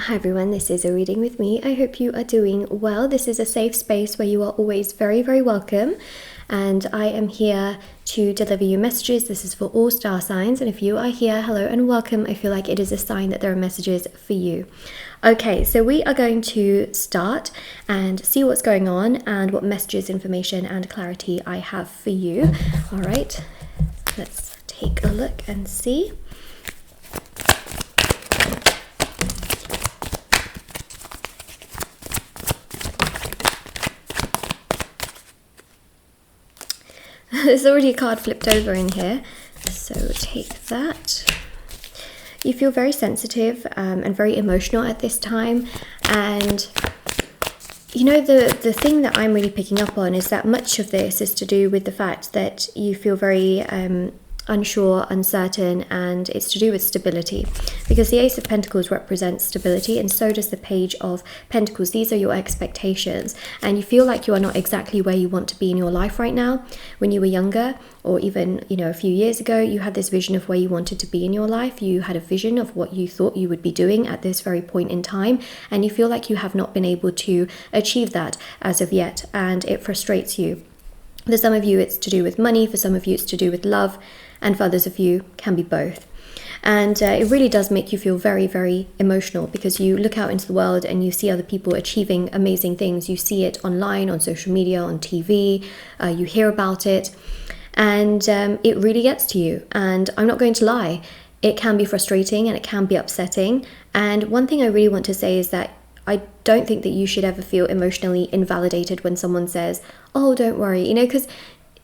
Hi everyone, this is a reading with me. I hope you are doing well. This is a safe space where you are always very, very welcome. And I am here to deliver you messages. This is for all star signs. And if you are here, hello and welcome. I feel like it is a sign that there are messages for you. Okay, so we are going to start and see what's going on and what messages, information and clarity I have for you. All right, let's take a look and see. There's already a card flipped over in here, so take that. You feel very sensitive and very emotional at this time, and you know, the thing that I'm really picking up on is that much of this is to do with the fact that you feel very unsure, uncertain, and it's to do with stability, because the Ace of Pentacles represents stability and so does the Page of Pentacles. These are your expectations, and you feel like you are not exactly where you want to be in your life right now. When you were younger, or even, you know, a few years ago, you had this vision of where you wanted to be in your life. You had a vision of what you thought you would be doing at this very point in time, and you feel like you have not been able to achieve that as of yet, and it frustrates you. For some of you, it's to do with money. For some of you, it's to do with love. And for others of you, can be both. And it really does make you feel very, very emotional, because you look out into the world and you see other people achieving amazing things. You see it online, on social media, on TV, you hear about it, and it really gets to you. And I'm not going to lie, it can be frustrating and it can be upsetting. And one thing I really want to say is that I don't think that you should ever feel emotionally invalidated when someone says, oh, don't worry, you know, because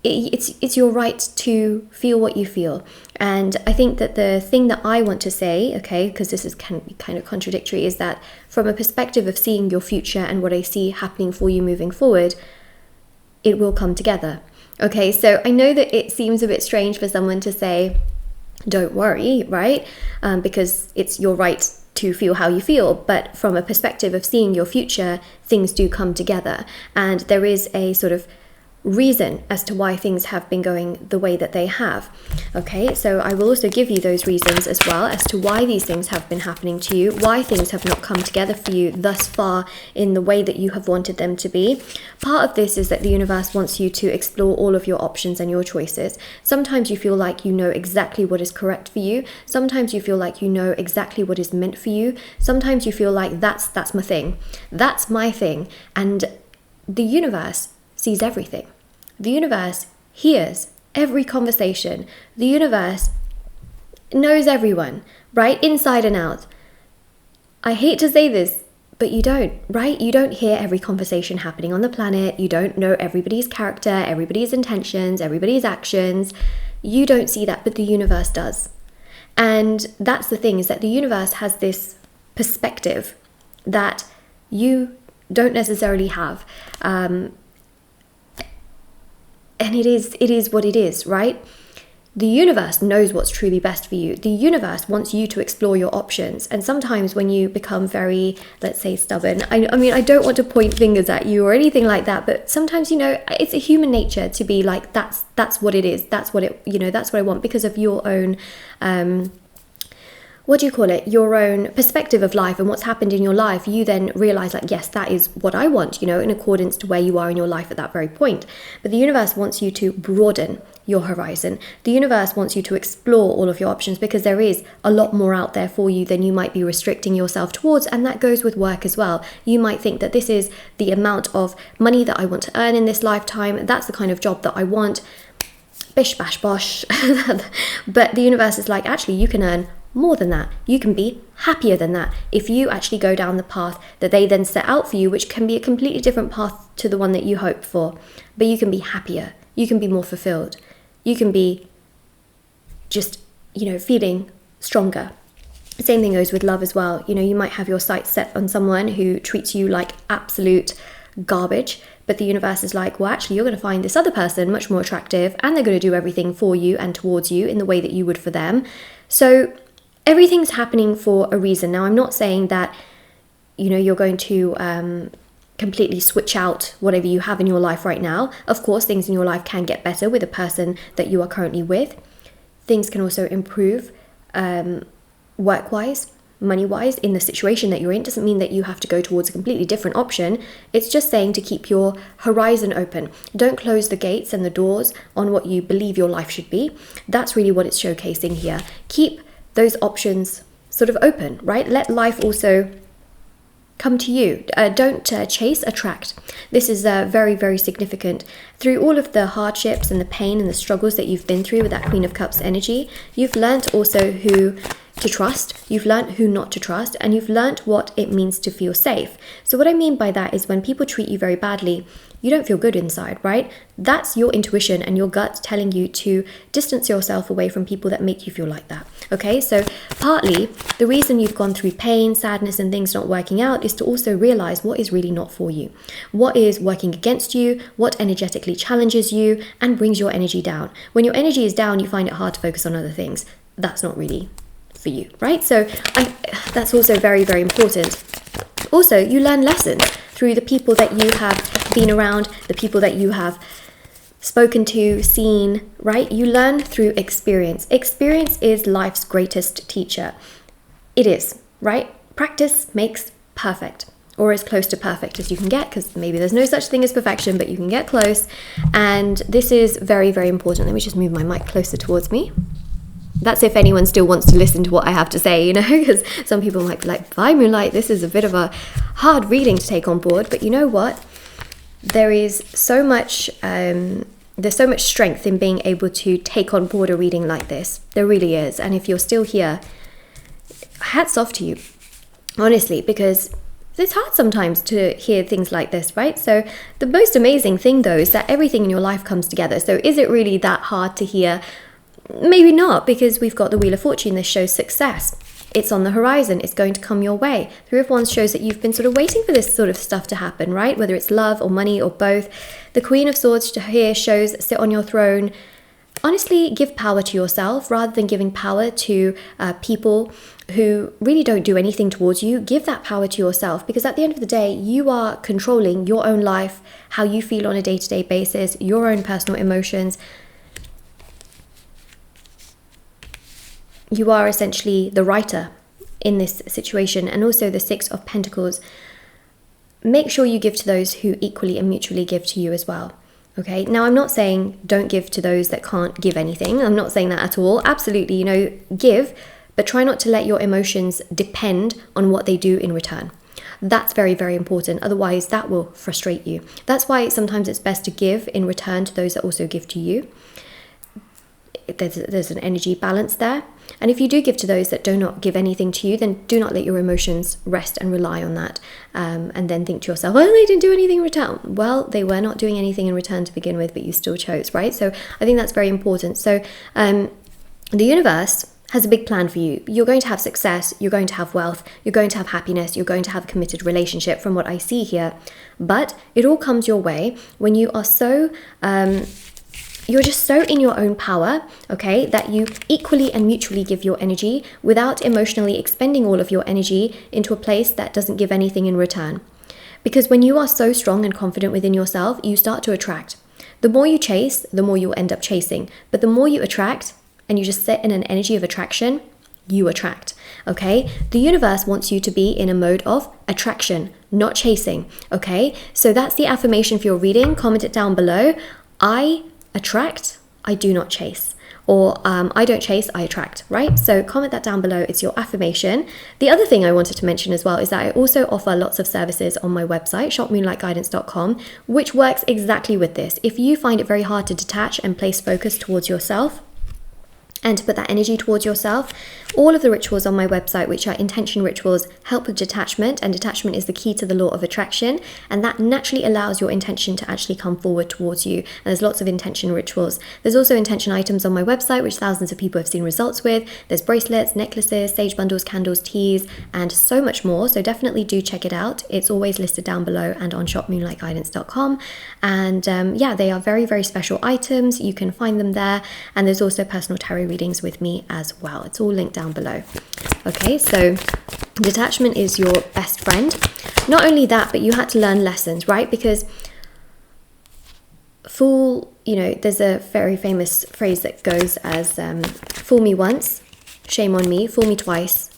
it's your right to feel what you feel. And I think that the thing that I want to say, okay, because this is can be kind of contradictory, is that from a perspective of seeing your future and what I see happening for you moving forward, it will come together. Okay, so I know that it seems a bit strange for someone to say, don't worry, right? Because it's your right to feel how you feel, but from a perspective of seeing your future, things do come together, and there is a sort of reason as to why things have been going the way that they have. Okay, so I will also give you those reasons as well as to why these things have been happening to you, why things have not come together for you thus far in the way that you have wanted them to be. Part of this is that the universe wants you to explore all of your options and your choices. Sometimes you feel like you know exactly what is correct for you. Sometimes you feel like you know exactly what is meant for you. Sometimes you feel like that's my thing. That's my thing. And the universe sees everything. The universe hears every conversation. The universe knows everyone, right? Inside and out. I hate to say this, but you don't, right? You don't hear every conversation happening on the planet. You don't know everybody's character, everybody's intentions, everybody's actions. You don't see that, but the universe does. And that's the thing, is that the universe has this perspective that you don't necessarily have. And it is what it is, right? The universe knows what's truly best for you. The universe wants you to explore your options. And sometimes when you become very, let's say, stubborn, I mean, I don't want to point fingers at you or anything like that, but sometimes, you know, it's a human nature to be like, that's what it is. That's what it, you know, that's what I want, because of your own, what do you call it, your own perspective of life and what's happened in your life. You then realize, like, yes, that is what I want, you know, in accordance to where you are in your life at that very point. But the universe wants you to broaden your horizon. The universe wants you to explore all of your options, because there is a lot more out there for you than you might be restricting yourself towards. And that goes with work as well. You might think that this is the amount of money that I want to earn in this lifetime. That's the kind of job that I want. Bish, bash, bosh. But the universe is like, actually, you can earn more than that. You can be happier than that if you actually go down the path that they then set out for you, which can be a completely different path to the one that you hoped for. But you can be happier. You can be more fulfilled. You can be just, you know, feeling stronger. Same thing goes with love as well. You know, you might have your sights set on someone who treats you like absolute garbage, but the universe is like, well, actually, you're going to find this other person much more attractive, and they're going to do everything for you and towards you in the way that you would for them. So everything's happening for a reason. Now, I'm not saying that, you know, you're going to completely switch out whatever you have in your life right now. Of course, things in your life can get better with the person that you are currently with. Things can also improve work-wise, money-wise in the situation that you're in. Doesn't mean that you have to go towards a completely different option. It's just saying to keep your horizon open. Don't close the gates and the doors on what you believe your life should be. That's really what it's showcasing here. Keep those options sort of open, right? Let life also come to you. Don't chase, attract. This is very, very significant. Through all of the hardships and the pain and the struggles that you've been through with that Queen of Cups energy, you've learnt also who to trust, you've learnt who not to trust, and you've learnt what it means to feel safe. So what I mean by that is when people treat you very badly, you don't feel good inside, right? That's your intuition and your gut telling you to distance yourself away from people that make you feel like that. Okay, so partly the reason you've gone through pain, sadness, and things not working out is to also realize what is really not for you, what is working against you, what energetically challenges you and brings your energy down. When your energy is down, you find it hard to focus on other things. That's not really for you, right? So that's also very, very important. Also, you learn lessons through the people that you have been around, the people that you have spoken to, seen, right? You learn through experience. Experience is life's greatest teacher. It is, right? Practice makes perfect, or as close to perfect as you can get, because maybe there's no such thing as perfection, but you can get close. And this is very, very important. Let me just move my mic closer towards me. That's if anyone still wants to listen to what I have to say, you know, because some people might be like, "Bye, Moonlight, this is a bit of a hard reading to take on board." But you know what? There is so much, there's so much strength in being able to take on board a reading like this. There really is. And if you're still here, hats off to you, honestly, because it's hard sometimes to hear things like this, right? So the most amazing thing, though, is that everything in your life comes together. So is it really that hard to hear? Maybe not, because we've got the Wheel of Fortune. This shows success. It's on the horizon. It's going to come your way. Three of Wands shows that you've been sort of waiting for this sort of stuff to happen, right? Whether it's love or money or both. The Queen of Swords here shows sit on your throne. Honestly, give power to yourself rather than giving power to people who really don't do anything towards you. Give that power to yourself, because at the end of the day, you are controlling your own life, how you feel on a day-to-day basis, your own personal emotions. You are essentially the writer in this situation. And also the Six of Pentacles. Make sure you give to those who equally and mutually give to you as well. Okay, now I'm not saying don't give to those that can't give anything. I'm not saying that at all. Absolutely, you know, give, but try not to let your emotions depend on what they do in return. That's very, very important. Otherwise, that will frustrate you. That's why sometimes it's best to give in return to those that also give to you. There's an energy balance there. And if you do give to those that do not give anything to you, then do not let your emotions rest and rely on that. And then think to yourself, well, they didn't do anything in return. Well, they were not doing anything in return to begin with, but you still chose, right? So I think that's very important. So the universe has a big plan for you. You're going to have success, you're going to have wealth, you're going to have happiness, you're going to have a committed relationship from what I see here. But it all comes your way when you are so... you're just so in your own power, okay, that you equally and mutually give your energy without emotionally expending all of your energy into a place that doesn't give anything in return. Because when you are so strong and confident within yourself, you start to attract. The more you chase, the more you'll end up chasing. But the more you attract, and you just sit in an energy of attraction, you attract, okay? The universe wants you to be in a mode of attraction, not chasing, okay? So that's the affirmation for your reading. Comment it down below. I attract, I do not chase. Or I don't chase, I attract, right? So comment that down below. It's your affirmation. The other thing I wanted to mention as well is that I also offer lots of services on my website, shopmoonlightguidance.com, which works exactly with this. If you find it very hard to detach and place focus towards yourself, and to put that energy towards yourself, all of the rituals on my website, which are intention rituals, help with detachment, and detachment is the key to the law of attraction, and that naturally allows your intention to actually come forward towards you. And there's lots of intention rituals. There's also intention items on my website, which thousands of people have seen results with. There's bracelets, necklaces, sage bundles, candles, teas, and so much more. So definitely do check it out. It's always listed down below and on shopmoonlightguidance.com. And yeah, they are very, very special items. You can find them there. And there's also personal tarot readings with me as well. It's all linked down below. Okay, so detachment is your best friend. Not only that, but you had to learn lessons, right? Because fool, you know, there's a very famous phrase that goes as fool me once, shame on me, fool me twice,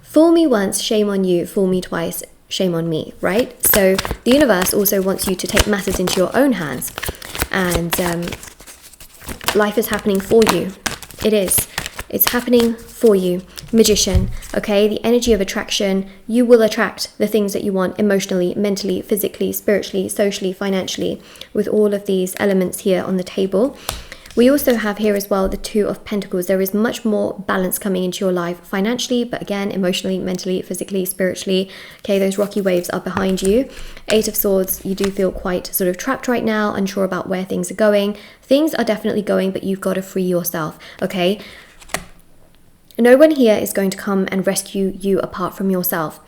fool me once, shame on you, fool me twice, shame on me, right? So the universe also wants you to take matters into your own hands, and life is happening for you. It is. It's happening for you. Magician, okay? The energy of attraction. You will attract the things that you want emotionally, mentally, physically, spiritually, socially, financially, with all of these elements here on the table. We also have here as well the Two of Pentacles. There is much more balance coming into your life financially, but again, emotionally, mentally, physically, spiritually. Okay, those rocky waves are behind you. Eight of Swords, you do feel quite sort of trapped right now, unsure about where things are going. Things are definitely going, but you've got to free yourself, okay? No one here is going to come and rescue you apart from yourself.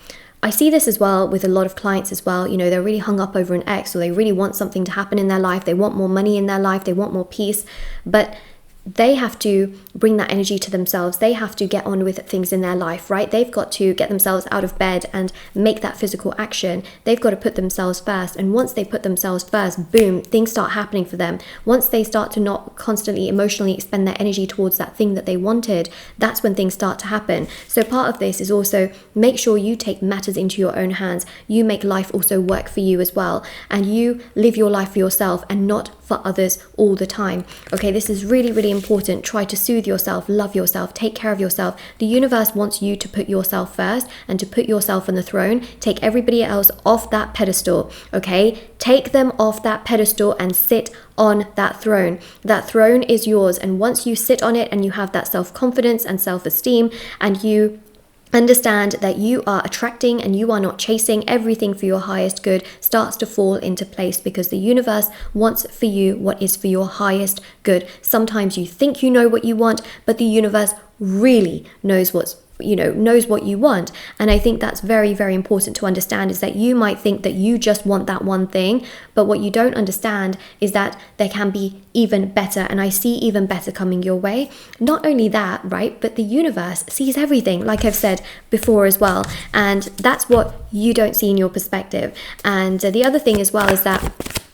I see this as well with a lot of clients as well. You know, they're really hung up over an ex, or they really want something to happen in their life. They want more money in their life. They want more peace. But they have to bring that energy to themselves. They have to get on with things in their life, right? They've got to get themselves out of bed and make that physical action. They've got to put themselves first. And once they put themselves first, boom, things start happening for them. Once they start to not constantly emotionally expend their energy towards that thing that they wanted, that's when things start to happen. So part of this is also make sure you take matters into your own hands. You make life also work for you as well. And you live your life for yourself and not for others all the time. Okay, this is really, really important. Try to soothe yourself, love yourself, take care of yourself. The universe wants you to put yourself first and to put yourself on the throne. Take everybody else off that pedestal, okay? Take them off that pedestal and sit on that throne. That throne is yours, and once you sit on it and you have that self-confidence and self-esteem, and you understand that you are attracting and you are not chasing, everything for your highest good starts to fall into place, because the universe wants for you what is for your highest good. Sometimes you think you know what you want, but the universe really knows knows what you want. And I think that's very, very important to understand, is that you might think that you just want that one thing, but what you don't understand is that there can be even better, and I see even better coming your way. Not only that, right, but the universe sees everything, like I've said before as well, and that's what you don't see in your perspective. And the other thing as well is that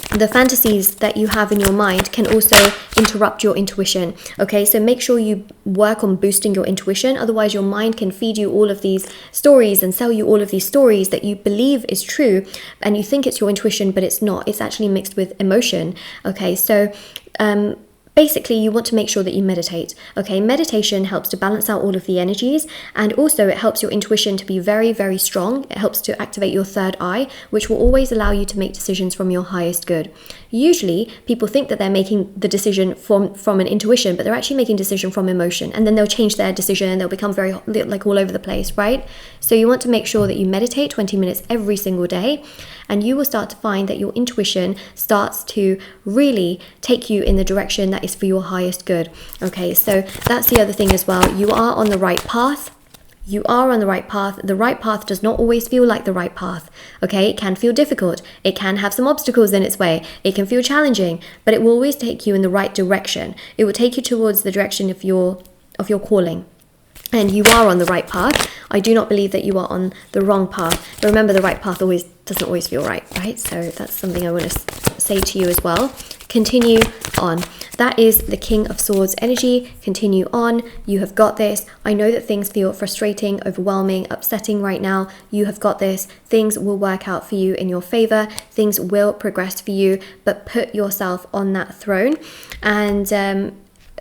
the fantasies that you have in your mind can also interrupt your intuition. Okay, so make sure you work on boosting your intuition. Otherwise, your mind can feed you all of these stories and sell you all of these stories that you believe is true, and you think it's your intuition, but it's not. It's actually mixed with emotion. Okay, so basically, you want to make sure that you meditate. Okay, meditation helps to balance out all of the energies, and also it helps your intuition to be very, very strong. It helps to activate your third eye, which will always allow you to make decisions from your highest good. Usually, people think that they're making the decision from an intuition, but they're actually making decision from emotion, and then they'll change their decision. They'll become very like all over the place, right? So you want to make sure that you meditate 20 minutes every single day, and you will start to find that your intuition starts to really take you in the direction that is for your highest good. Okay, so that's the other thing as well. You are on the right path. You are on the right path. The right path does not always feel like the right path. Okay, it can feel difficult. It can have some obstacles in its way. It can feel challenging, but it will always take you in the right direction. It will take you towards the direction of your calling. And you are on the right path. I do not believe that you are on the wrong path. But remember, the right path doesn't always feel right? So that's something I want to say to you as well. Continue on. That is the King of Swords energy. Continue on. You have got this. I know that things feel frustrating, overwhelming, upsetting right now. You have got this. Things will work out for you in your favor. Things will progress for you, but put yourself on that throne and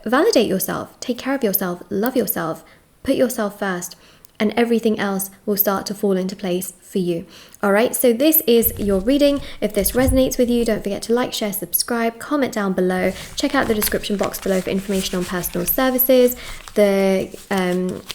validate yourself. Take care of yourself. Love yourself. Put yourself first, and everything else will start to fall into place for you. All right, so this is your reading. If this resonates with you, don't forget to like, share, subscribe, comment down below. Check out the description box below for information on personal services, the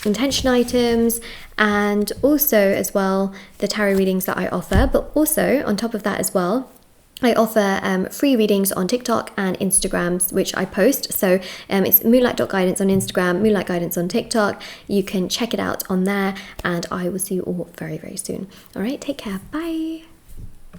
intention items, and also as well the tarot readings that I offer. But also on top of that as well, I offer free readings on TikTok and Instagram, which I post. So it's moonlight.guidance on Instagram, Moonlight Guidance on TikTok. You can check it out on there, and I will see you all very, very soon. All right, take care. Bye.